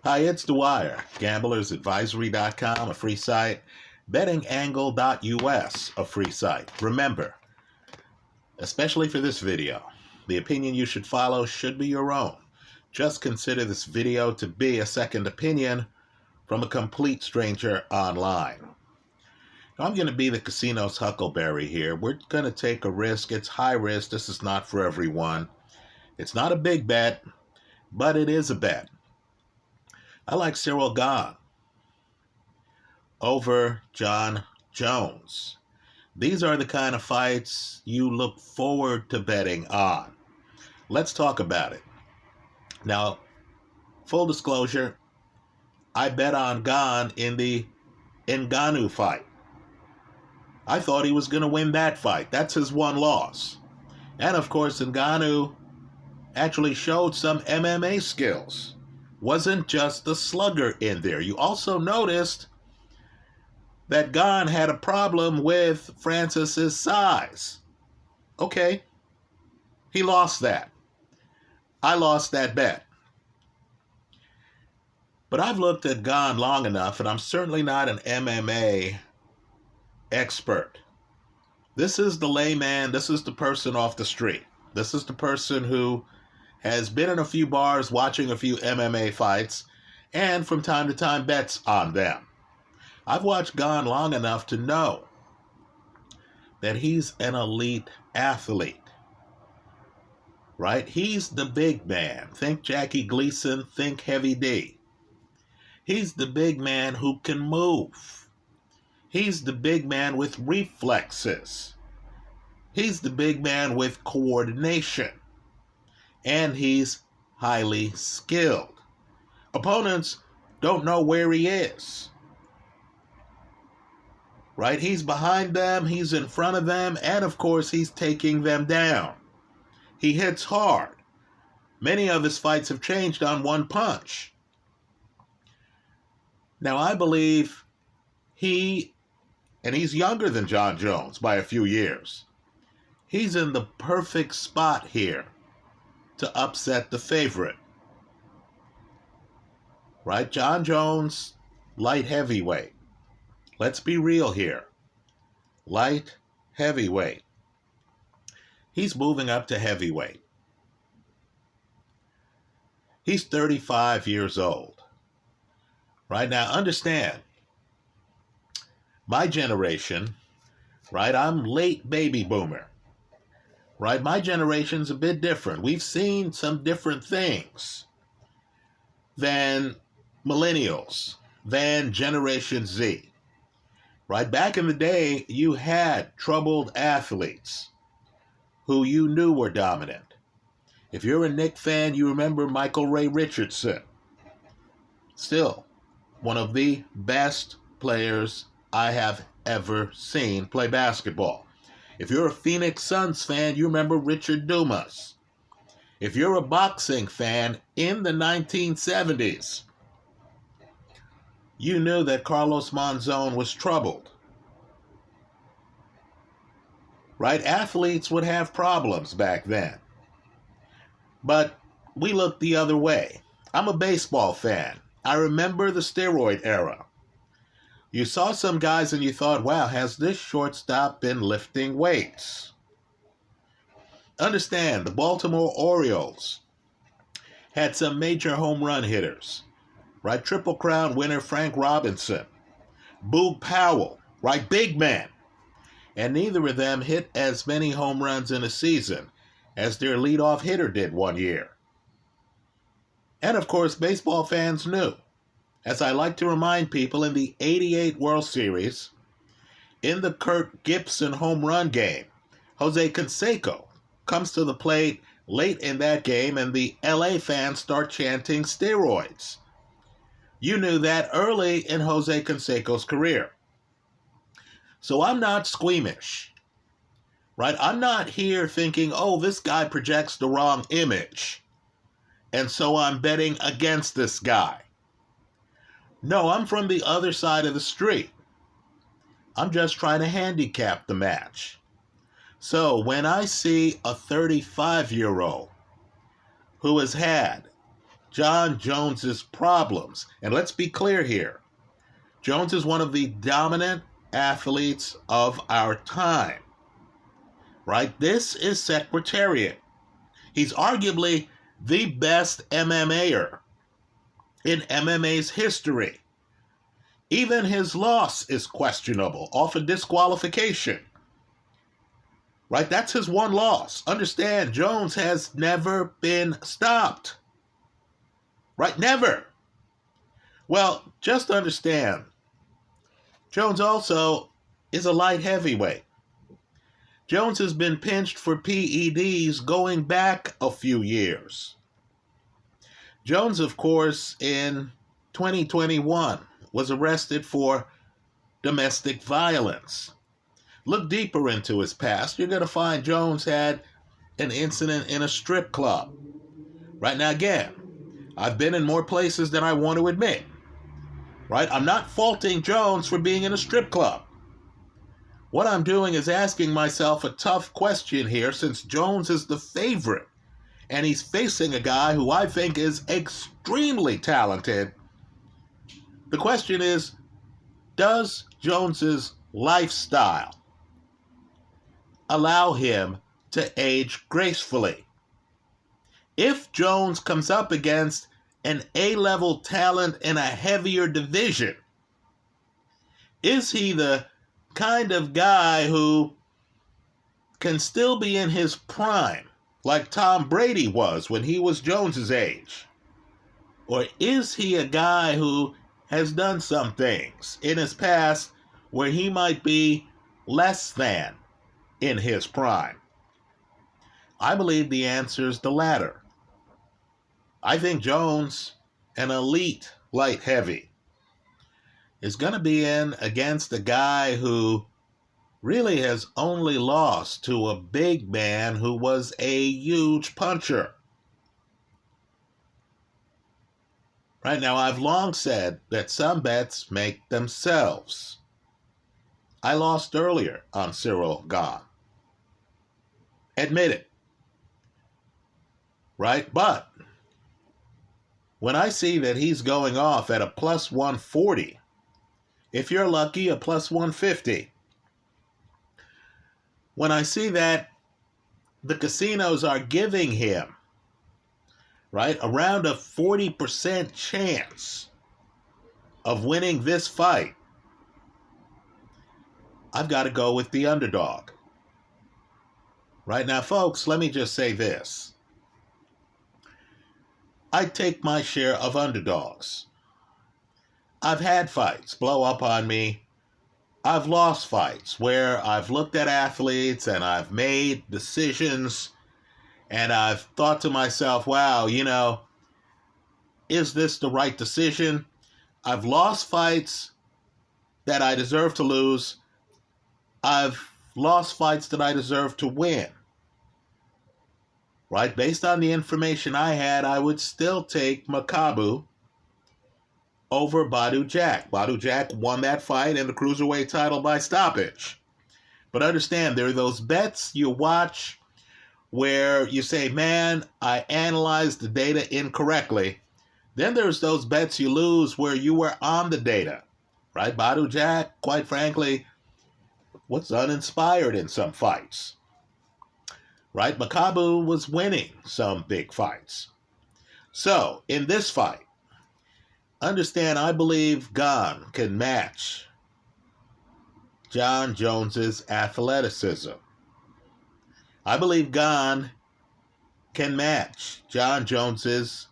Hi, it's Dwyer, gamblersadvisory.com, a free site, bettingangle.us, a free site. Remember, especially for this video, the opinion you should follow should be your own. Just consider this video to be a second opinion from a complete stranger online. I'm going to be the casino's huckleberry here. We're going to take a risk. It's high risk. This is not for everyone. It's not a big bet, but it is a bet. I like Ciryl Gane over Jon Jones. These are the kind of fights you look forward to betting on. Let's talk about it. Now, full disclosure, I bet on Gane in the Ngannou fight. I thought he was going to win that fight. That's his one loss. And of course, Ngannou actually showed some MMA skills. Wasn't just the slugger in there. You also noticed that Gane had a problem with Francis's size. Okay, he lost that. I lost that bet. But I've looked at Gane long enough, and I'm certainly not an MMA expert. This is the layman. This is the person off the street. This is the person who has been in a few bars watching a few MMA fights and from time to time bets on them. I've watched Gane long enough to know that he's an elite athlete, right? He's the big man. Think Jackie Gleason, think Heavy D. He's the big man who can move. He's the big man with reflexes. He's the big man with coordination. And he's highly skilled. Opponents don't know where he is. Right? He's behind them, he's in front of them, and of course he's taking them down. He hits hard. Many of his fights have changed on one punch. Now I believe he's younger than Jon Jones by a few years. He's in the perfect spot here to upset the favorite. Right? Jon Jones, light heavyweight. Let's be real here. Light heavyweight. He's moving up to heavyweight. He's 35 years old. Right? Now understand, my generation, right? I'm late baby boomer. Right? My generation's a bit different. We've seen some different things than millennials, than Generation Z. Right? Back in the day, you had troubled athletes who you knew were dominant. If you're a Knicks fan, you remember Michael Ray Richardson. Still, one of the best players I have ever seen play basketball. If you're a Phoenix Suns fan, you remember Richard Dumas. If you're a boxing fan in the 1970s, you knew that Carlos Monzon was troubled. Right? Athletes would have problems back then. But we looked the other way. I'm a baseball fan. I remember the steroid era. You saw some guys and you thought, wow, has this shortstop been lifting weights? Understand, the Baltimore Orioles had some major home run hitters, right? Triple Crown winner Frank Robinson, Boog Powell, right? Big man. And neither of them hit as many home runs in a season as their leadoff hitter did one year. And of course, baseball fans knew. As I like to remind people, in the '88 World Series, in the Kirk Gibson home run game, Jose Canseco comes to the plate late in that game and the LA fans start chanting steroids. You knew that early in Jose Canseco's career. So I'm not squeamish, right? I'm not here thinking, oh, this guy projects the wrong image, and so I'm betting against this guy. No, I'm from the other side of the street. I'm just trying to handicap the match. So when I see a 35-year-old who has had John Jones's problems. And let's be clear here. Jones is one of the dominant athletes of our time, right? This is Secretariat. He's arguably the best MMAer in MMA's history. Even his loss is questionable, off a disqualification. Right? That's his one loss. Understand, Jones has never been stopped. Right? Never. Well, just understand, Jones also is a light heavyweight. Jones has been pinched for PEDs going back a few years. Jones, of course, in 2021 was arrested for domestic violence. Look deeper into his past. You're going to find Jones had an incident in a strip club. Right now, again, I've been in more places than I want to admit. Right? I'm not faulting Jones for being in a strip club. What I'm doing is asking myself a tough question here, since Jones is the favorite and he's facing a guy who I think is extremely talented. The question is, does Jones's lifestyle allow him to age gracefully? If Jones comes up against an A-level talent in a heavier division, is he the kind of guy who can still be in his prime, like Tom Brady was when he was Jones's age? Or is he a guy who has done some things in his past where he might be less than in his prime? I believe the answer is the latter. I think Jones, an elite light heavy, is going to be in against a guy who really has only lost to a big man who was a huge puncher. Right now, I've long said that some bets make themselves. I lost earlier on Ciryl Gane. Admit it. Right? But when I see that he's going off at a plus 140, if you're lucky, a plus 150, when I see that the casinos are giving him, right, around a 40% chance of winning this fight, I've got to go with the underdog. Right now, folks, let me just say this. I take my share of underdogs. I've had fights blow up on me. I've lost fights where I've looked at athletes and I've made decisions and I've thought to myself, wow, is this the right decision? I've lost fights that I deserve to lose. I've lost fights that I deserve to win. Right? Based on the information I had, I would still take Makabu over Badu Jack. Badu Jack won that fight and the cruiserweight title by stoppage. But understand, there are those bets you watch where you say, man, I analyzed the data incorrectly. Then there's those bets you lose where you were on the data. Right? Badu Jack, quite frankly, was uninspired in some fights. Right? Makabu was winning some big fights. So, in this fight, understand, I believe Gane can match John Jones's athleticism. I believe Gane can match John Jones's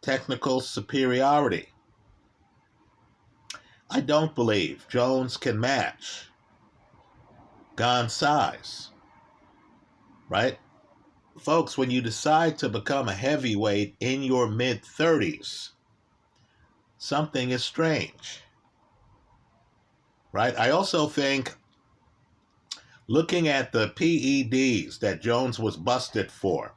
technical superiority. I don't believe Jones can match Gane's size. Right? Folks, when you decide to become a heavyweight in your mid-30s, something is strange. Right? I also think, looking at the PEDs that Jones was busted for,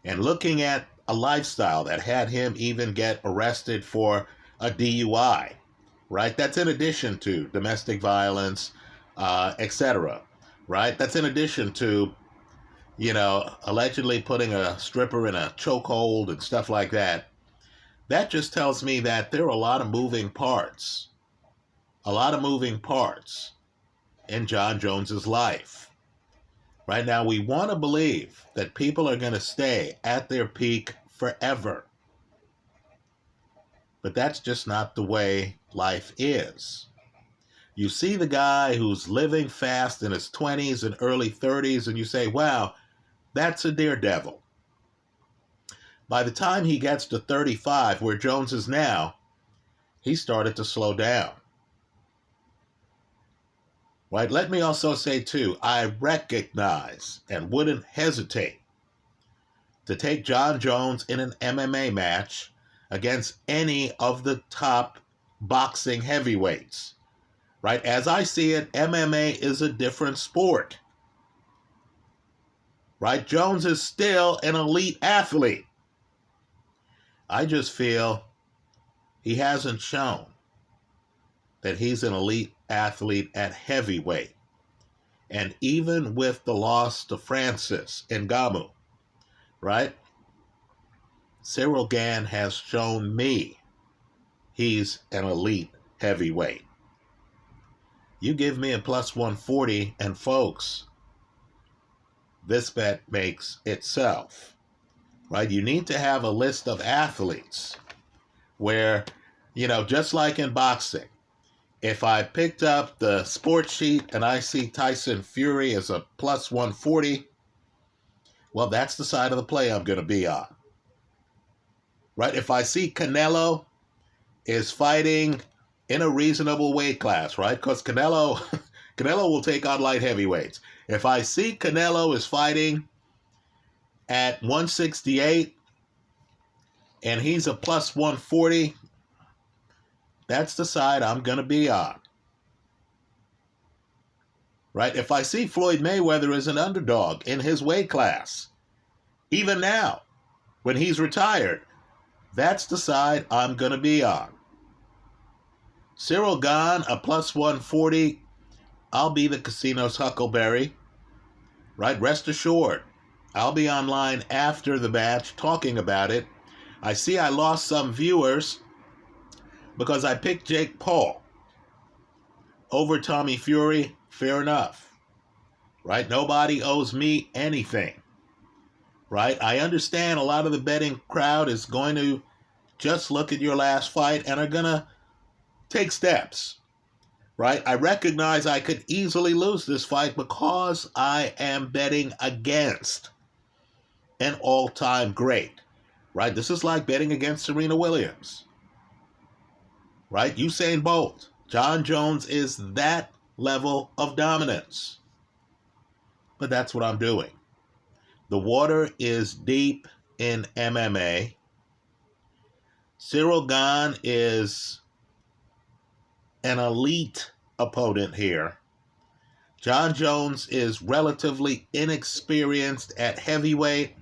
and looking at a lifestyle that had him even get arrested for a DUI, right? That's in addition to domestic violence, etc., right? That's in addition to, allegedly putting a stripper in a chokehold and stuff like that. That just tells me that there are a lot of moving parts. A lot of moving parts in Jon Jones's life. Right now, we want to believe that people are going to stay at their peak forever. But that's just not the way life is. You see the guy who's living fast in his 20s and early 30s, and you say, wow, that's a daredevil. By the time he gets to 35, where Jones is now, he started to slow down. Right? Let me also say, too, I recognize and wouldn't hesitate to take Jon Jones in an MMA match against any of the top boxing heavyweights. Right? As I see it, MMA is a different sport. Right? Jones is still an elite athlete. I just feel he hasn't shown that he's an elite athlete at heavyweight. And even with the loss to Francis Ngannou, right? Ciryl Gane has shown me he's an elite heavyweight. You give me a plus 140, and folks, this bet makes itself. Right? You need to have a list of athletes where, just like in boxing, if I picked up the sports sheet and I see Tyson Fury as a plus 140, well, that's the side of the play I'm going to be on. Right? If I see Canelo is fighting in a reasonable weight class, right? Because Canelo will take on light heavyweights. If I see Canelo is fighting at 168 and he's a plus 140, that's the side I'm going to be on. Right? If I see Floyd Mayweather as an underdog in his weight class, even now, when he's retired, that's the side I'm going to be on. Ciryl Gane, a plus 140, I'll be the casino's Huckleberry. Right? Rest assured, I'll be online after the match talking about it. I see I lost some viewers because I picked Jake Paul over Tommy Fury. Fair enough. Right? Nobody owes me anything. Right? I understand a lot of the betting crowd is going to just look at your last fight and are going to take steps. Right? I recognize I could easily lose this fight because I am betting against an all-time great. Right? This is like betting against Serena Williams. Right? Usain Bolt. Jon Jones is that level of dominance. But that's what I'm doing. The water is deep in MMA. Ciryl Gane is an elite opponent here. Jon Jones is relatively inexperienced at heavyweight.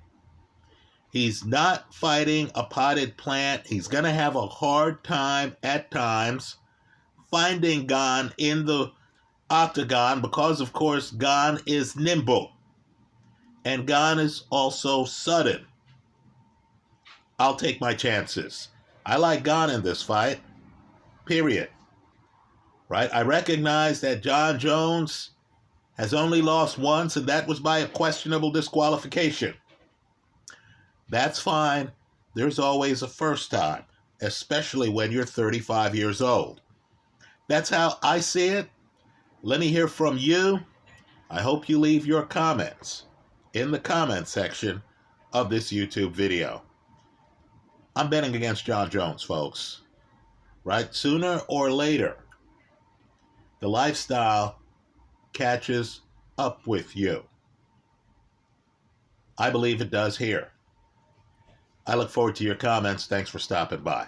He's not fighting a potted plant. He's going to have a hard time at times finding Gane in the octagon because, of course, Gane is nimble. And Gane is also sudden. I'll take my chances. I like Gane in this fight. Period. Right? I recognize that Jon Jones has only lost once, and that was by a questionable disqualification. That's fine. There's always a first time, especially when you're 35 years old. That's how I see it. Let me hear from you. I hope you leave your comments in the comment section of this YouTube video. I'm betting against Jon Jones, folks. Right? Sooner or later, the lifestyle catches up with you. I believe it does here. I look forward to your comments. Thanks for stopping by.